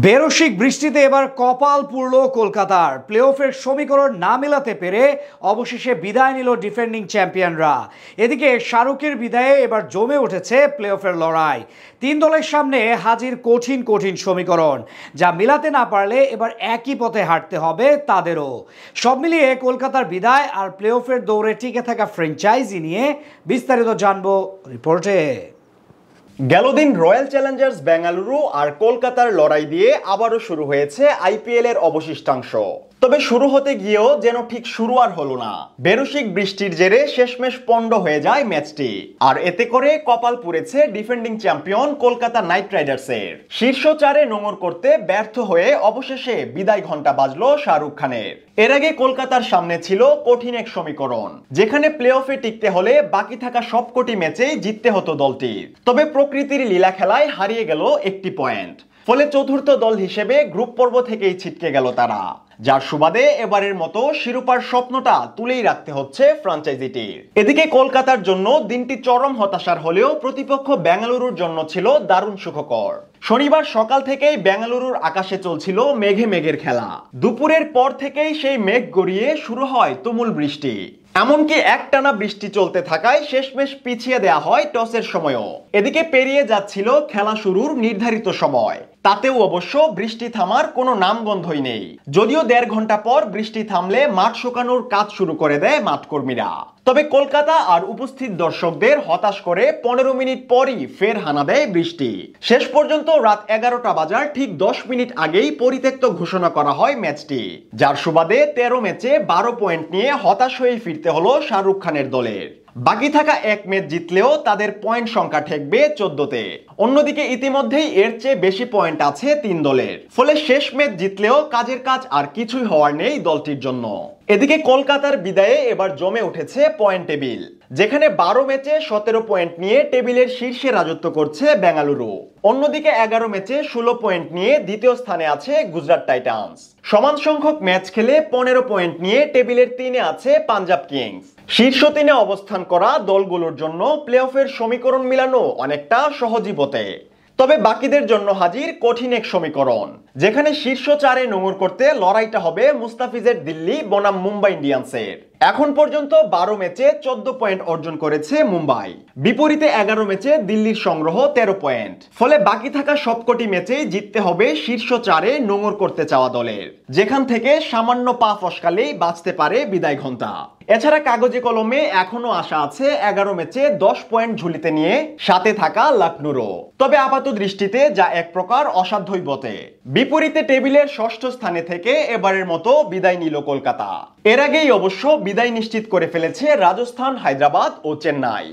বেরসিক বৃষ্টিতে এবার কপাল পুড়ল কলকাতার। প্লে-অফের সমীকরণ না মেলাতে পেরে অবশেষে বিদায় নিল ডিফেন্ডিং চ্যাম্পিয়নরা। এদিকে শাহরুখের বিদায়ে এবার জমে উঠেছে প্লে-অফের লড়াই। তিন দলের সামনে হাজির কঠিন কঠিন সমীকরণ, যা মেলাতে না পারলে এবার একই পথে হাঁটতে হবে তাদেরও। সব মিলিয়ে কলকাতার বিদায় আর প্লে-অফের দৌড়ে টিকে থাকা ফ্র্যাঞ্চাইজি নিয়ে বিস্তারিত জানবো রিপোর্টে। গেল দিন রয়্যাল চ্যালেঞ্জার্স বেঙ্গালুরু আর কলকাতার লড়াই দিয়ে আবারও শুরু হয়েছে আইপিএল এর অবশিষ্টাংশ। তবে শুরু হতে গিয়েও যেন ঠিক শুরু আর হলো না। বেরসিক বৃষ্টির জেরে শেষমেশ পণ্ড হয়ে যায় ম্যাচটি, আর এতে করে কপাল পুড়েছে ডিফেন্ডিং চ্যাম্পিয়ন কলকাতা নাইট রাইডার্সের। শীর্ষ চারে নোঙর করতে ব্যর্থ হয়ে অবশেষে বিদায় ঘণ্টা বাজলো শাহরুখ খানের। এর আগে কলকাতার সামনে ছিল কঠিন এক সমীকরণ, যেখানে প্লে অফে টিকতে হলে বাকি থাকা সবকটি ম্যাচেই জিততে হতো দলটির। তবে প্রকৃতির লীলা খেলায় হারিয়ে গেল একটি পয়েন্ট, ফলে চতুর্থ দল হিসেবে গ্রুপ পর্ব থেকেই ছিটকে গেল তারা, যার সুবাদে এবারের মতো শিরোপার স্বপ্নটা তুলেই রাখতে হচ্ছে ফ্র্যাঞ্চাইজিটির। এদিকে কলকাতার জন্য দিনটি চরম হতাশার হলেও প্রতিপক্ষ বেঙ্গালুরুর জন্য ছিল দারুণ সুখকর। শনিবার সকাল থেকেই বেঙ্গালুরুর আকাশে চলছিল মেঘে মেঘের খেলা। দুপুরের পর থেকেই সেই মেঘ গড়িয়ে শুরু হয় তুমুল বৃষ্টি। এমনকি একটানা বৃষ্টি চলতে থাকায় শেষমেশ পিছিয়ে দেয়া হয় টসের সময়ও। এদিকে পেরিয়ে যাচ্ছিল খেলা শুরুর নির্ধারিত সময়, তাতেও অবশ্য বৃষ্টি থামার কোনো নামগন্ধই নেই। যদিও 1.5 ঘন্টা পর বৃষ্টি থামলে মাঠ শুকানোর কাজ শুরু করে দেয় মাঠকর্মীরা। তবে কলকাতা আর উপস্থিত দর্শকদের হতাশ করে 15 মিনিট পরই ফের হানা দেয় বৃষ্টি। শেষ পর্যন্ত রাত 11টা বাজার ঠিক 10 মিনিট আগেই পরিত্যক্ত ঘোষণা করা হয় ম্যাচটি, যার সুবাদে 13 ম্যাচে 12 পয়েন্ট নিয়ে হতাশ হয়ে ফিরতে হলো শাহরুখ খানের দলের। বাকি থাকা এক ম্যাচ জিতলেও তাদের পয়েন্ট সংখ্যা ঠেকবে 14তে। অন্যদিকে ইতিমধ্যেই এর চেয়ে বেশি পয়েন্ট আছে 3 দলের, ফলে শেষ ম্যাচ জিতলেও কাজের কাজ আর কিছুই হওয়ার নেই দলটির জন্য। এদিকে কলকাতার বিদায়ে এবার জমে উঠেছে পয়েন্ট টেবিল, যেখানে 12 ম্যাচে 17 পয়েন্ট নিয়ে টেবিলের শীর্ষে রাজত্ব করছে বেঙ্গালুরু। অন্যদিকে 11 ম্যাচে 16 পয়েন্ট নিয়ে দ্বিতীয় স্থানে আছে গুজরাট টাইটান্স। সমান সংখ্যক ম্যাচ খেলে 15 পয়েন্ট নিয়ে টেবিলের 3-এ আছে পাঞ্জাব কিংস। শীর্ষ 3-এ অবস্থান করা দলগুলোর জন্য প্লে অফের সমীকরণ মিলানো অনেকটা সহজই বটে। তবে বাকিদের জন্য হাজির কঠিন এক সমীকরণ, যেখানে শীর্ষ 4-এ নোঙর করতে লড়াইটা হবে মুস্তাফিজের দিল্লি বনাম মুম্বাই ইন্ডিয়ান্সের। এখন পর্যন্ত 12 ম্যাচে 14 পয়েন্ট অর্জন করেছে মুম্বাই, বিপরীতে 11 ম্যাচে দিল্লির সংগ্রহ 13 পয়েন্ট। ফলে বাকি থাকা সবকটি ম্যাচেই জিততে হবে শীর্ষ 4-এ নোঙর করতে চাওয়া দলের, যেখান থেকে সামান্য পা ফসকালেই বাঁচতে পারে বিদায় ঘণ্টা। এছাড়া কাগজে কলমে এখনো আশা আছে 11 ম্যাচে 10 পয়েন্ট ঝুলিতে নিয়ে সাথে থাকা লখনৌরও। তবে আপাত দৃষ্টিতে যা এক প্রকার অসাধ্যই বটে। বিপরীতে টেবিলের ষষ্ঠ স্থানে থেকে এবারের মতো বিদায় নিল কলকাতা। এর আগেই অবশ্য বিদায় নিশ্চিত করে ফেলেছে রাজস্থান, হায়দ্রাবাদ ও চেন্নাই।